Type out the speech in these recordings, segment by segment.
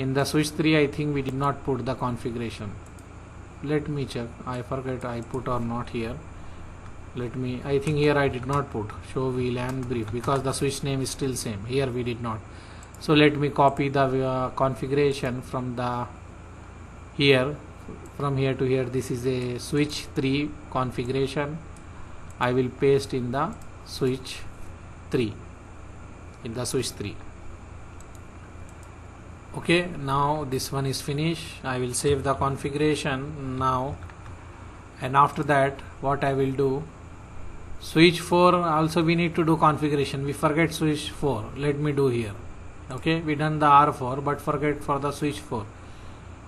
In the switch 3 I think we did not put the configuration. Let me check. I forget I put or not here. I think here I did not put show VLAN brief because the switch name is still same. Here we did not. So let me copy the configuration from here to here. This is a switch 3 configuration. I will paste in the switch 3. Okay, now this one is finished. I will save the configuration now, and after that what I will do, switch 4 also we need to do configuration. We forget switch 4. Let me do here. Okay, we done the R4 but forget for the switch 4.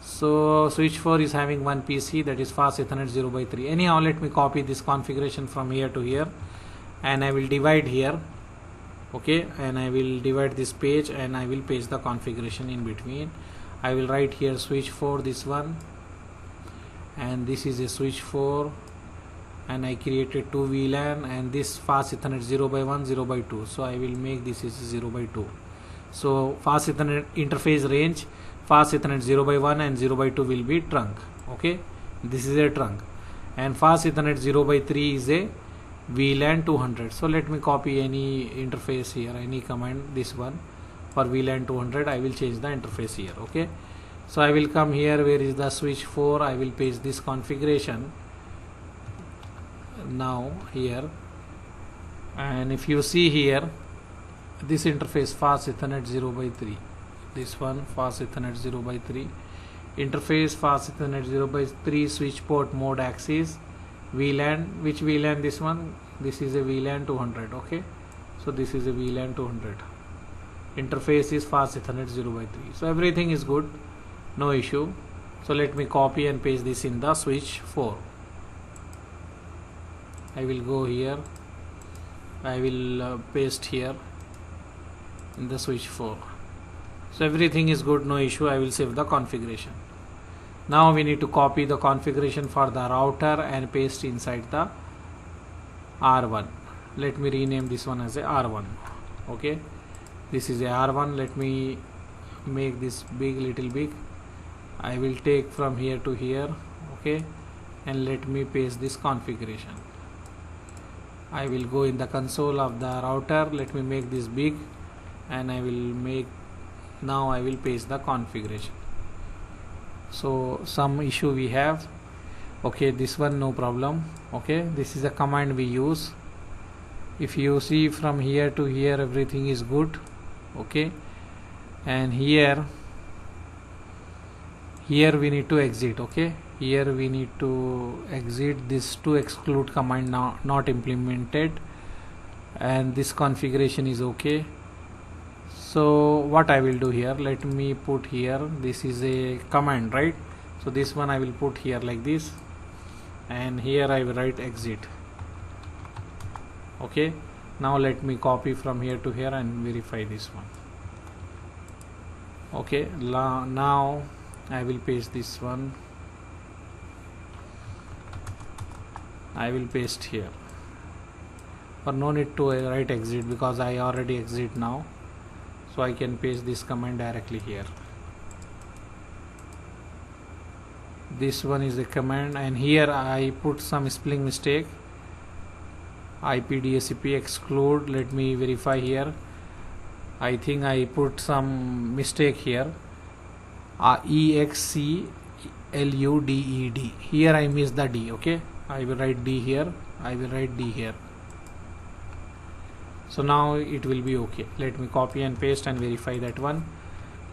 So switch 4 is having one PC, that is fast Ethernet 0/3. Anyhow, let me copy this configuration from here to here, and I will divide here. Okay, and I will divide this page and I will paste the configuration in between. I will write here switch 4, this one, and this is a switch 4, and I created 2 VLAN, and this fast Ethernet 0/1 0/2. So I will make this is 0/2. So fast Ethernet interface range, fast Ethernet 0/1 and 0/2 will be trunk. Okay, this is a trunk, and fast Ethernet 0/3 is a VLAN 200. So let me copy any interface here, any command, this one for VLAN 200. I will change the interface here. Okay, so I will come here, where is the switch 4, I will paste this configuration now here, and if you see here, this interface fast Ethernet 0/3, this one fast Ethernet 0/3 interface, fast Ethernet 0/3 switch port mode axis, VLAN, which VLAN, this one, this is a VLAN 200. Okay, so this is a VLAN 200. Interface is fast Ethernet 0/3. So everything is good, no issue. So let me copy and paste this in the switch 4. I will go here, I will paste here in the switch 4. So everything is good, no issue. I will save the configuration. Now we need to copy the configuration for the router and paste inside the R1. Let me rename this one as a R1. Okay, this is a R1. Let me make this big, little big. I will take from here to here. Okay, and let me paste this configuration. I will go in the console of the router. Let me make this big, and I will make, now I will paste the configuration. So some issue we have. Okay, this one no problem. Okay, this is a command we use. If you see from here to here, everything is good. Okay, and here we need to exit. Okay, here we need to exit this to exclude command not implemented, and this configuration is okay. So what I will do here, let me put here, this is a command, right? So this one I will put here like this, and here I will write exit. Okay, now let me copy from here to here and verify this one. Okay, now I will paste this one. I will paste here, but no need to write exit because I already exit now. So I can paste this command directly here. This one is the command, and here I put some spelling mistake. IPDSCP exclude. Let me verify here. I think I put some mistake here. EXCLUDED. Here I missed the D. Okay, I will write D here. I will write D here. So now it will be okay. Let me copy and paste and verify that one.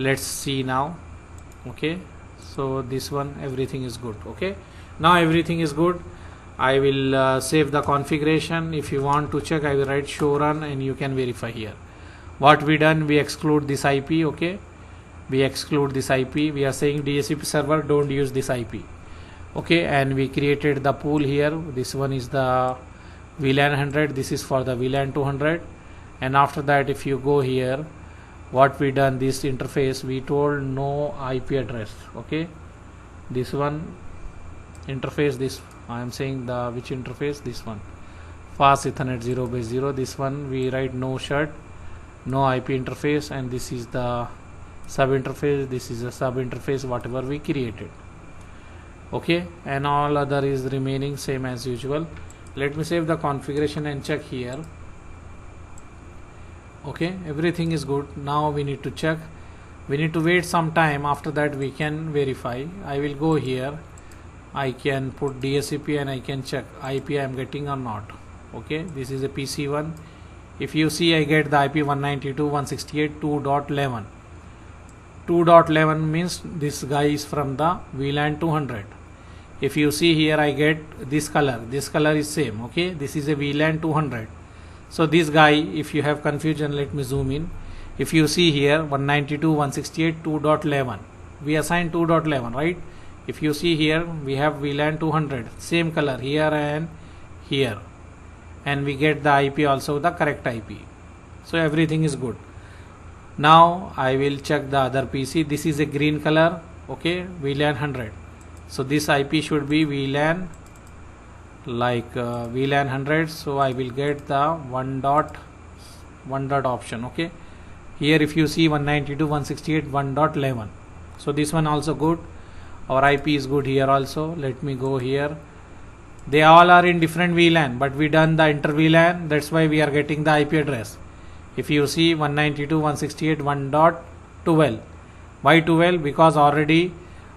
Let's see now. Okay, so this one, everything is good. Okay, now everything is good. I will save the configuration. If you want to check, I will write show run, and you can verify here. What we done, we exclude this IP. Okay, we exclude this IP. We are saying DHCP server, don't use this IP. Okay, and we created the pool here. This one is the VLAN 100, this is for the VLAN 200, and after that if you go here, what we done, this interface we told no IP address. Okay, this one interface, this I am saying the which interface, this one fast Ethernet 0/0. This one we write no shut, no IP interface, and this is the sub interface, this is a sub interface whatever we created. Okay, and all other is remaining same as usual. Let me save the configuration and check here. Okay, everything is good. Now we need to check, we need to wait some time, after that we can verify. I will go here, I can put DHCP and I can check IP I am getting or not. Okay, this is a PC1. If you see, I get the IP 192.168.2.11. 2.11 means this guy is from the VLAN 200. If you see here, I get this color is same. Okay, this is a VLAN 200. So this guy, if you have confusion, let me zoom in. If you see here 192.168.2.11, we assign 2.11, right? If you see here, we have VLAN 200, same color here and here, and we get the IP also the correct IP. So everything is good. Now I will check the other PC. This is a green color. Okay, VLAN 100. So this IP should be VLAN VLAN 100. So I will get the one dot option. Okay, here if you see 192.168.1.11. So this one also good. Our IP is good here also. Let me go here. They all are in different VLAN, but we done the inter VLAN. That's why we are getting the IP address. If you see 192.168.1.12. Why 12? Because already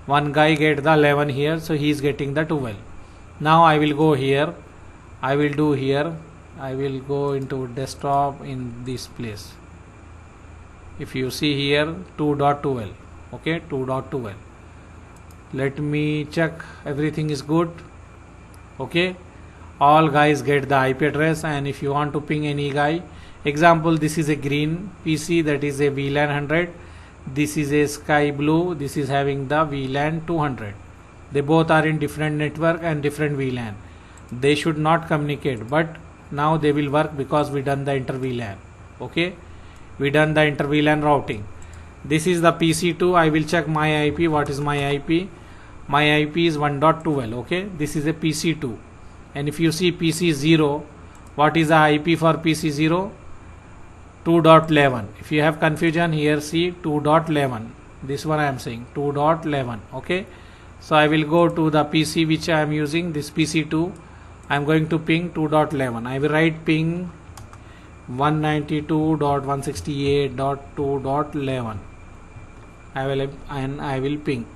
one guy get the 11 here, so he is getting the 12. Now I will go here. I will do here. I will go into desktop in this place. If you see here 2.12. Okay, 2.12. Let me check everything is good. Okay, all guys get the IP address, and if you want to ping any guy, example, this is a green PC, that is a VLAN 100. This is a sky blue, this is having the VLAN 200. They both are in different network and different VLAN. They should not communicate, but now they will work because we done the inter VLAN. Okay, we done the inter VLAN routing. This is the PC2. I will check my IP. What is my IP? My IP is 1.12. Okay, this is a PC2. And if you see PC0, what is the IP for PC0? 2.11. If you have confusion here, see 2.11. This one I am saying 2.11. Okay, so I will go to the PC which I am using, this PC2. I am going to ping 2.11. I will write ping 192.168.2.11. I will ping.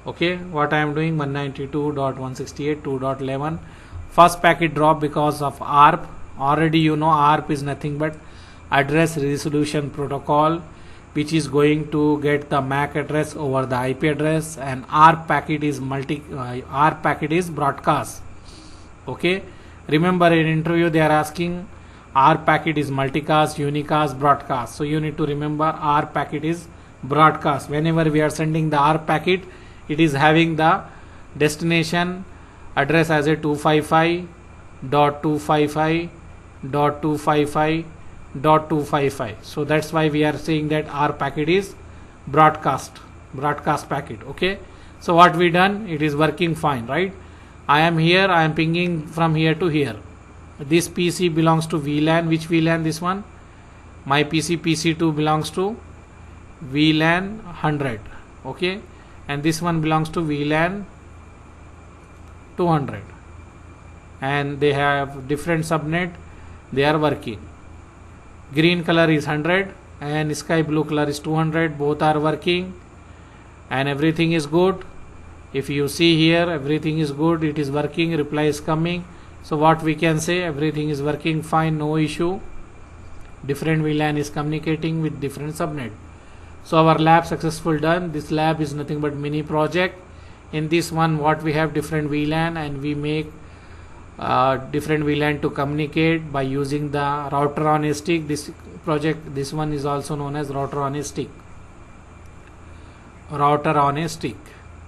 Okay, what I am doing 192.168.2.11. First packet drop because of ARP. Already you know ARP is nothing but address resolution protocol, which is going to get the MAC address over the IP address, and ARP packet is broadcast. Okay, remember in interview they are asking ARP packet is multicast, unicast, broadcast. So you need to remember ARP packet is broadcast. Whenever we are sending the ARP packet, it is having the destination address as a 255.255.255.255. So that's why we are saying that our packet is broadcast packet. Okay, so what we done, it is working fine, right? I am here, I am pinging from here to here. This PC belongs to VLAN. Which VLAN? This one. My PC2 belongs to VLAN 100. Okay, and this one belongs to VLAN 200, and they have different subnet. They are working. Green color is 100 and sky blue color is 200. Both are working and everything is good. If you see here, everything is good, it is working, reply is coming. So what we can say, everything is working fine, no issue. Different VLAN is communicating with different subnet. So our lab successful done. This lab is nothing but mini project. In this one, what we have different VLAN, and we make different VLAN to communicate by using the router on a stick. This project, this one is also known as router on a stick. Router on a stick.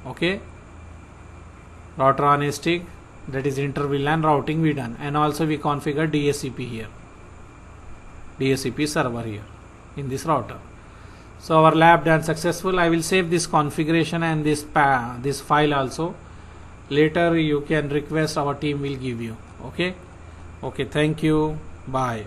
Okay, router on a stick, that is inter VLAN routing we done, and also we configure DHCP here, DHCP server here in this router. So our lab done successful. I will save this configuration and this file also. Later you can request, our team will give you. Okay, thank you, bye.